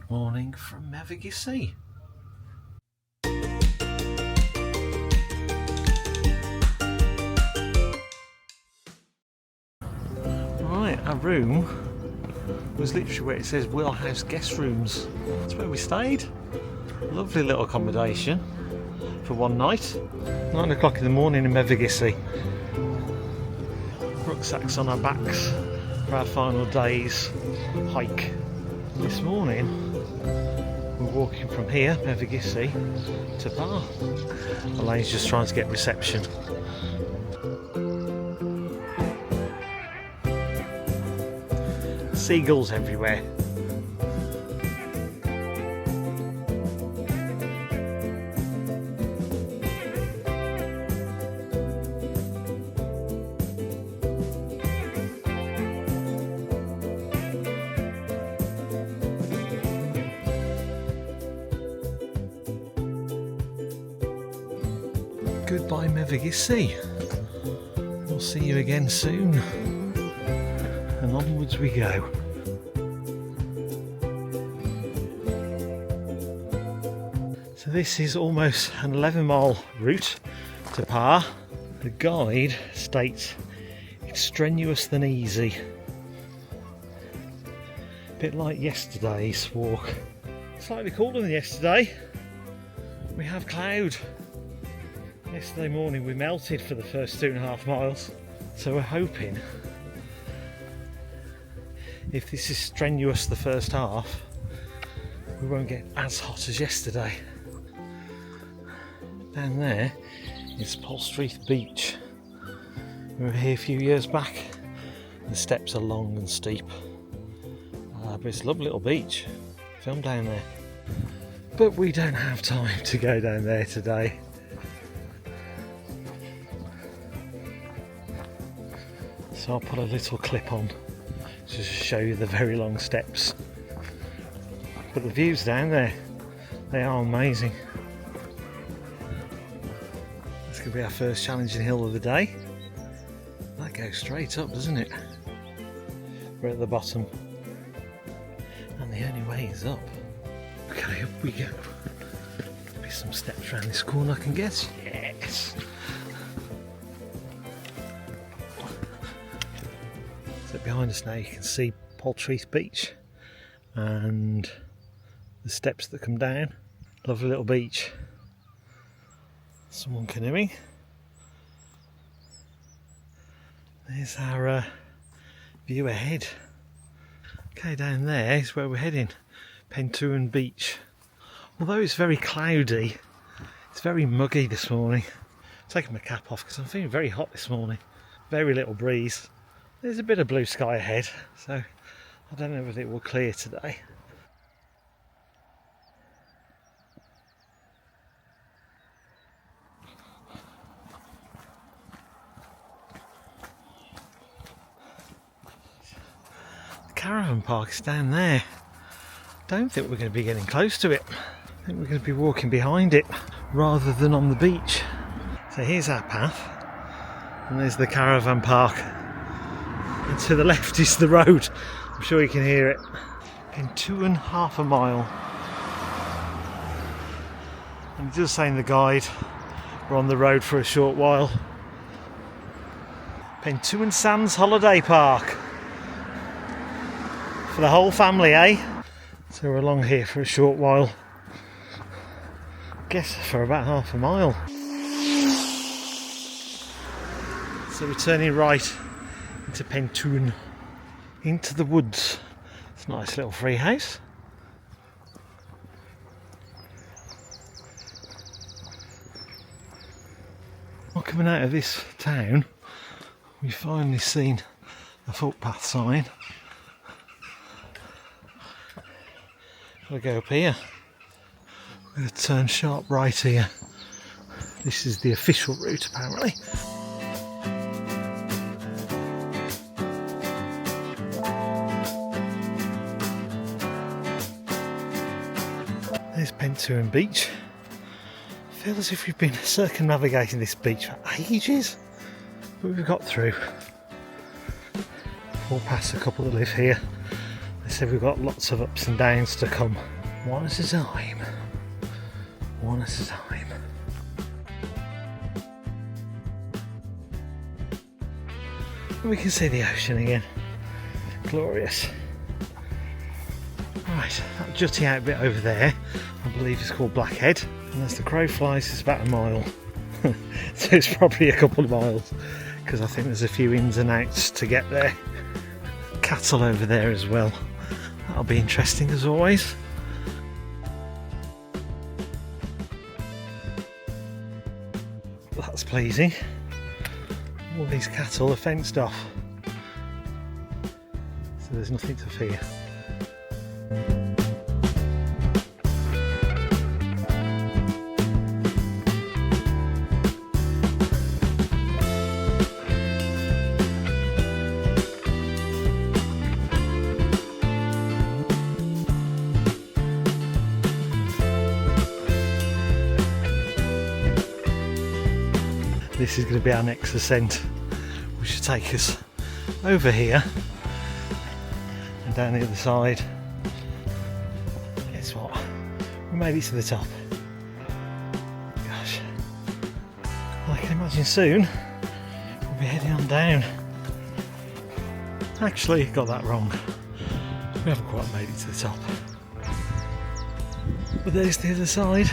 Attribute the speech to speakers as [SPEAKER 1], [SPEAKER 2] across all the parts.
[SPEAKER 1] Good morning from Mevagissey. Right, our room was literally where it says Wheelhouse Guest Rooms. That's where we stayed. Lovely little accommodation for one night. 9 o'clock in the morning in Mevagissey. Rucksacks on our backs for our final day's hike. This morning we're walking from here, Mevagissey, to Bar. Halane's just trying to get reception. Seagulls everywhere. Goodbye Mevagissey. We'll see you again soon. And onwards we go. So this is almost an 11-mile route to Par. The guide states it's strenuous than easy. A bit like yesterday's walk. Slightly colder than yesterday. We have cloud. Yesterday morning we melted for the first 2.5 miles. So we're hoping, if this is strenuous the first half, we won't get as hot as yesterday. Down there is Porthpean Beach. We were here a few years back. The steps are long and steep, but it's a lovely little beach. Film down there. But we don't have time to go down there today. So I'll put a little clip on just to show you the very long steps. But the views down there, they are amazing. This could be our first challenging hill of the day. That goes straight up, doesn't it? We're at the bottom. And the only way is up. Okay, up we go. Maybe some steps around this corner I can get. Yes! So behind us now you can see Porthpean Beach and the steps that come down. Lovely little beach. Someone canoeing. There's our view ahead. Okay, down there is where we're heading. Pentewan Beach. Although it's very cloudy, it's very muggy this morning. I'm taking my cap off because I'm feeling very hot this morning. Very little breeze. There's a bit of blue sky ahead, so I don't know whether it will clear today. The caravan park is down there. Don't think we're going to be getting close to it. I think we're going to be walking behind it rather than on the beach. So here's our path, and there's the caravan park. And to the left is the road. I'm sure you can hear it. In 2.5 miles. And it does say in the guide we're on the road for a short while. Pentewan Sands Holiday Park. For the whole family, eh? So we're along here for a short while. Guess for about 1/2 mile. So we're turning right into Pentewan, into the woods. It's a nice little free house. Well, coming out of this town, we've finally seen a footpath sign. Gotta go up here. We're going to turn sharp right here. This is the official route apparently. There's Pentewan Beach. I feel as if we've been circumnavigating this beach for ages, but we've got through. We'll pass a couple that live here. They said, we've got lots of ups and downs to come. One at a time. One at a time. And we can see the ocean again. Glorious. Right, that jutting out bit over there, I believe is called Blackhead. And as the crow flies, it's about a mile. So it's probably a couple of miles, because I think there's a few ins and outs to get there. Cattle over there as well. That'll be interesting as always. That's pleasing. All these cattle are fenced off, so there's nothing to fear. This is going to be our next ascent, which should take us over here and down the other side. Guess what? We made it to the top. Gosh, I can imagine soon we'll be heading on down. Actually, got that wrong. We haven't quite made it to the top. But there's the other side.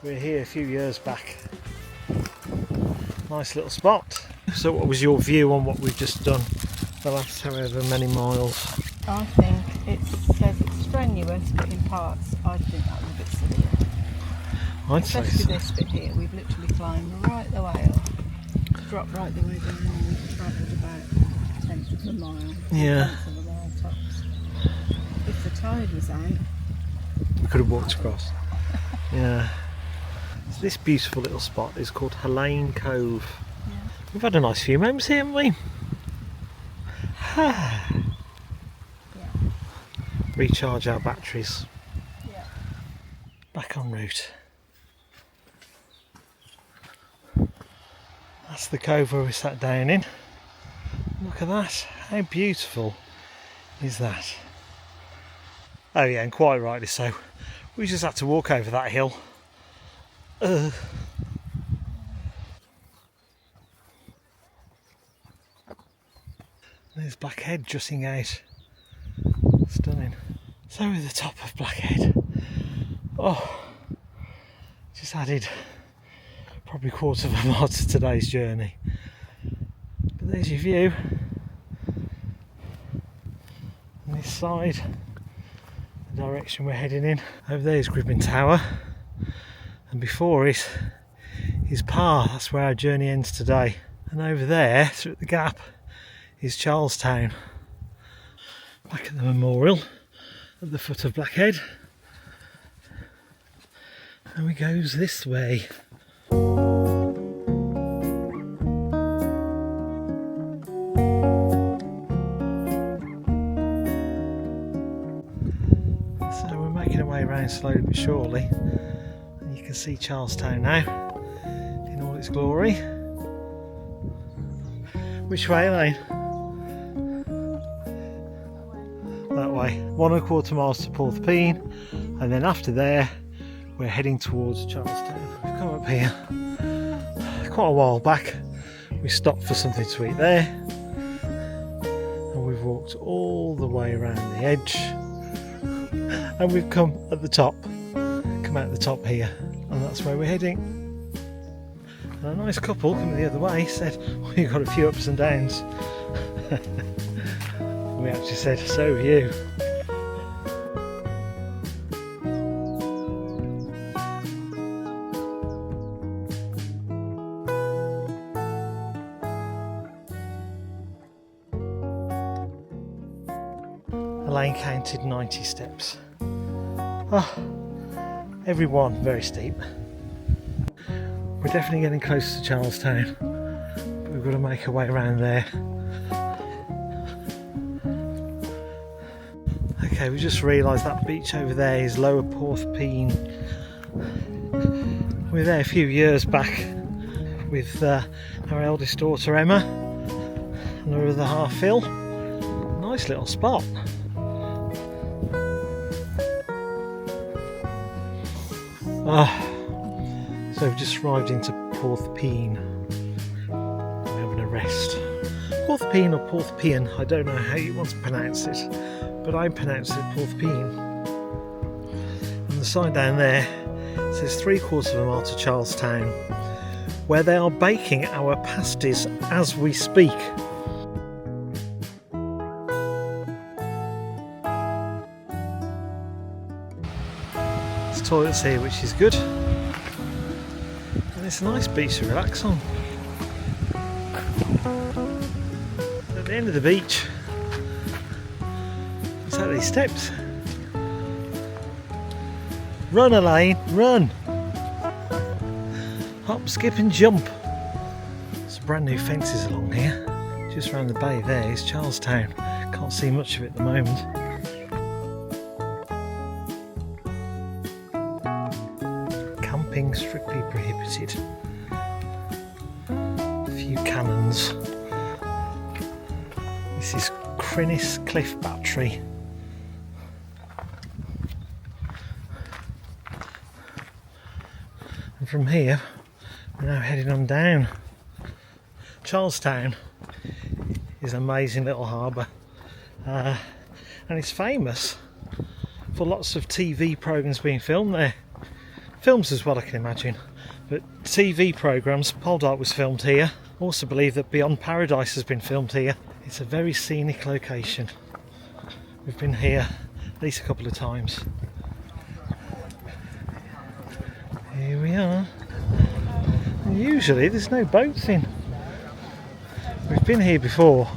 [SPEAKER 1] We were here a few years back. Nice little spot. So what was your view on what we've just done the last however many miles?
[SPEAKER 2] I think it says it's strenuous, but in parts I think that was a bit severe.
[SPEAKER 1] I'd say
[SPEAKER 2] Especially
[SPEAKER 1] so.
[SPEAKER 2] this bit here, we've literally climbed right the way up, dropped right the way down, and we've travelled about 10th of a mile.
[SPEAKER 1] Yeah.
[SPEAKER 2] 10th of a mile tops. If the tide was out,
[SPEAKER 1] We could have walked across. Yeah. So this beautiful little spot is called Hallane Cove.
[SPEAKER 2] yeah.
[SPEAKER 1] We've had a nice few moments here, haven't we?
[SPEAKER 2] Yeah.
[SPEAKER 1] Recharge our batteries.
[SPEAKER 2] Yeah.
[SPEAKER 1] Back en route. That's the cove where we sat down in. Look at that. How beautiful is that? Oh yeah, and quite rightly so. We just had to walk over that hill. There's Blackhead jutting out. Stunning. So we're at the top of Blackhead. Oh, just added probably a quarter of a mile to today's journey. But there's your view. On this side, the direction we're heading in. Over there is Gribbin Tower, and before it is Parr. That's where our journey ends today. And over there, through the gap, is Charlestown. Back at the memorial at the foot of Blackhead. And we goes this way. So we're making our way around slowly but surely. And you can see Charlestown now in all its glory. Which way, Elaine? That way. 1¼ miles to Porthpean, and then after there we're heading towards Charlestown. We've come up here quite a while back. We stopped for something to eat there, and we've walked all the way around the edge, and we've come at the top, come out the top here, and that's where we're heading. And a nice couple coming the other way said, well, you've got a few ups and downs. We actually said, so have you. Elaine counted 90 steps. Oh, every one very steep. We're definitely getting close to Charlestown, but we've got to make our way around there. Okay, Okay, we just realised that beach over there is Lower Porthpean. We were there a few years back with our eldest daughter Emma and her other half Phil. Nice little spot. So we've just arrived into Porthpean. We're having a rest. Porthpean or Porthpean, I don't know how you want to pronounce it, but I pronounce it Porthpean. And the sign down there says 3/4 of a mile to Charlestown, where they are baking our pasties as we speak. There's toilets here, which is good. And it's a nice beach to relax on. At the end of the beach, it's like these steps. Run, Hallane, run! Hop, skip and jump. There's brand new fences along here. Just around the bay there is Charlestown. Can't see much of it at the moment. Camping strictly prohibited. A few cannons. This is Crinnis Cliff Battery. And from here, we're now heading on down. Charlestown is an amazing little harbour, and it's famous for lots of TV programmes being filmed there. Films as well, I can imagine, but TV programmes. Poldark was filmed here. Also believe that Beyond Paradise has been filmed here. It's a very scenic location. We've been here at least a couple of times. Here we are. And usually there's no boats in. We've been here before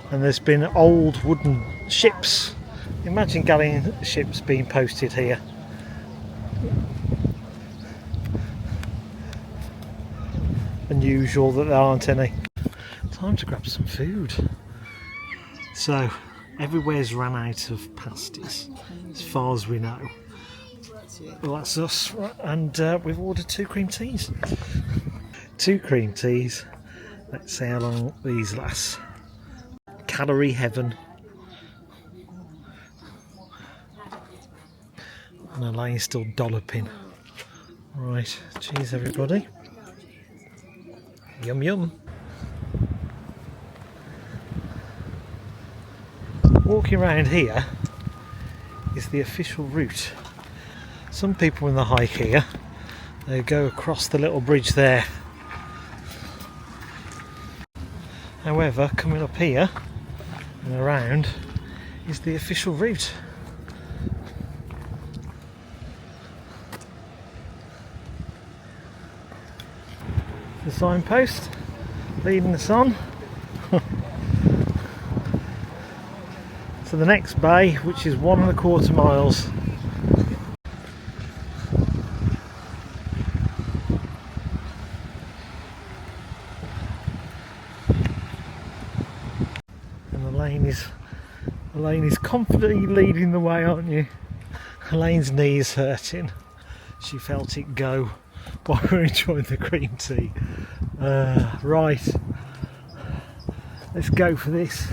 [SPEAKER 1] and there's been old wooden ships. Imagine galleon ships being posted here. Unusual that there aren't any. Time to grab some food. So, everywhere's ran out of pasties, as far as we know. Well, that's us, and we've ordered 2 cream teas. 2 cream teas. Let's see how long these last. Calorie heaven. And Halane's still dolloping. Right, cheers everybody. Yum yum. Walking around here is the official route. Some people in the hike here, they go across the little bridge there. However, coming up here and around is the official route. The signpost leading us on to the next bay, which is 1¼ miles. And Hallane is confidently leading the way, aren't you? Halane's knee is hurting. She felt it go while we're enjoying the cream tea. Right, let's go for this.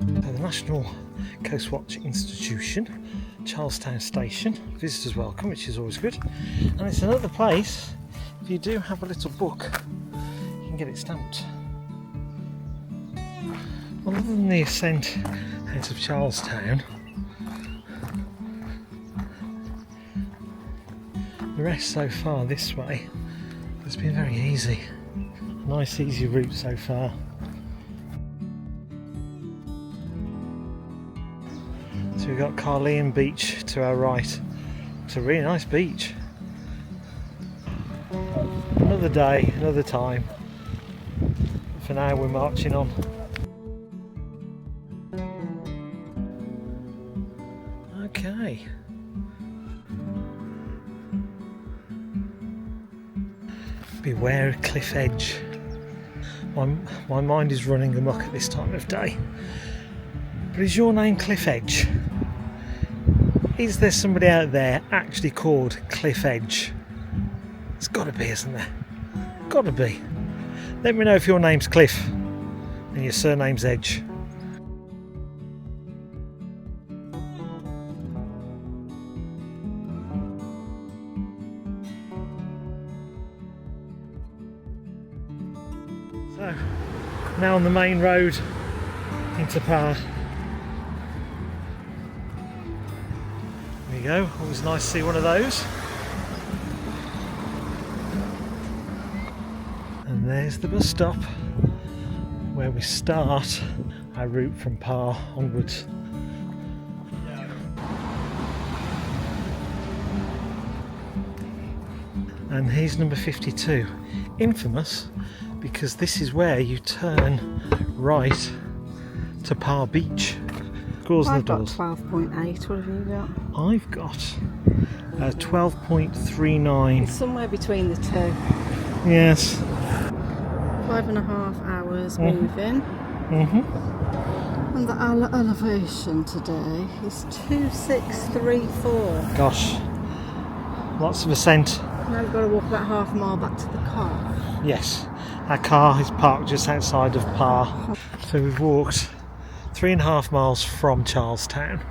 [SPEAKER 1] The National Coast Watch Institution, Charlestown Station, visitors welcome, which is always good. And it's another place, if you do have a little book, you can get it stamped. Well, other than the ascent out of Charlestown, the rest so far this way has been very easy. A nice easy route so far. So we've got Hallane Beach to our right. It's a really nice beach. Another day, another time. For now we're marching on. Okay. beware a cliff edge. My mind is running amok at this time of day. But is your name Cliff Edge? Is there somebody out there actually called Cliff Edge? There's got to be, isn't there? Got to be. Let me know if your name's Cliff and your surname's Edge. So, now on the main road into Par. There you go, always nice to see one of those. And there's the bus stop where we start our route from Par onwards. And here's number 52, infamous because this is where you turn right to Par Beach. Scores
[SPEAKER 2] I've got
[SPEAKER 1] doors.
[SPEAKER 2] 12.8, what have you got?
[SPEAKER 1] I've got 12.39.
[SPEAKER 2] It's somewhere between the two.
[SPEAKER 1] Yes.
[SPEAKER 2] 5.5 hours moving. And the elevation today is 2634.
[SPEAKER 1] Gosh, lots of ascent.
[SPEAKER 2] Now we've got to walk about half a mile back to the car.
[SPEAKER 1] Yes, our car is parked just outside of Par. So we've walked 3.5 miles from Charlestown.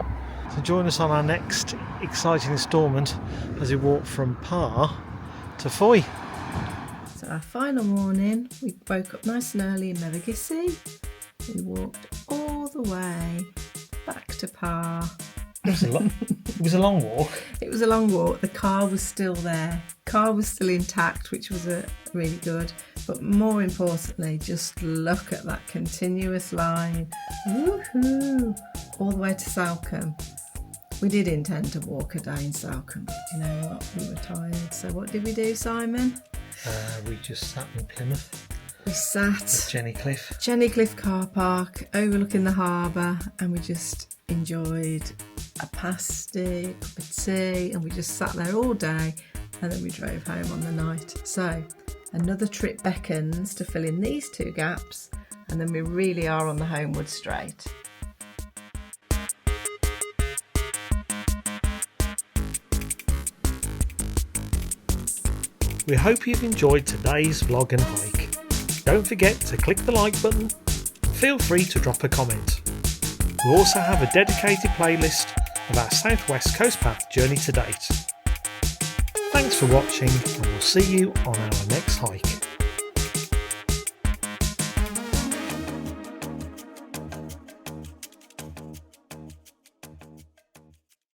[SPEAKER 1] So join us on our next exciting instalment as we walk from Par to Foy.
[SPEAKER 2] So our final morning, we woke up nice and early in Mevagissey. We walked all the way back to Par.
[SPEAKER 1] It was a long walk.
[SPEAKER 2] It was a long walk. The car was still there. Car was still intact, which was really good. But more importantly, just look at that continuous line. Woohoo! All the way to Salcombe. We did intend to walk a day in Salcombe, but you know what? We were tired. So what did we do, Simon?
[SPEAKER 1] We just sat in Plymouth
[SPEAKER 2] We sat
[SPEAKER 1] at Jenny Cliff.
[SPEAKER 2] Jenny Cliff car park overlooking the harbour, and we just enjoyed a pasty, a cup of tea, and we just sat there all day, and then we drove home on the night. So another trip beckons to fill in these two gaps, and then we really are on the homeward straight.
[SPEAKER 1] We hope you've enjoyed today's vlog and hike. Don't forget to click the like button. Feel free to drop a comment. We'll also have a dedicated playlist of our Southwest Coast Path journey to date. Thanks for watching, and we'll see you on our next hike.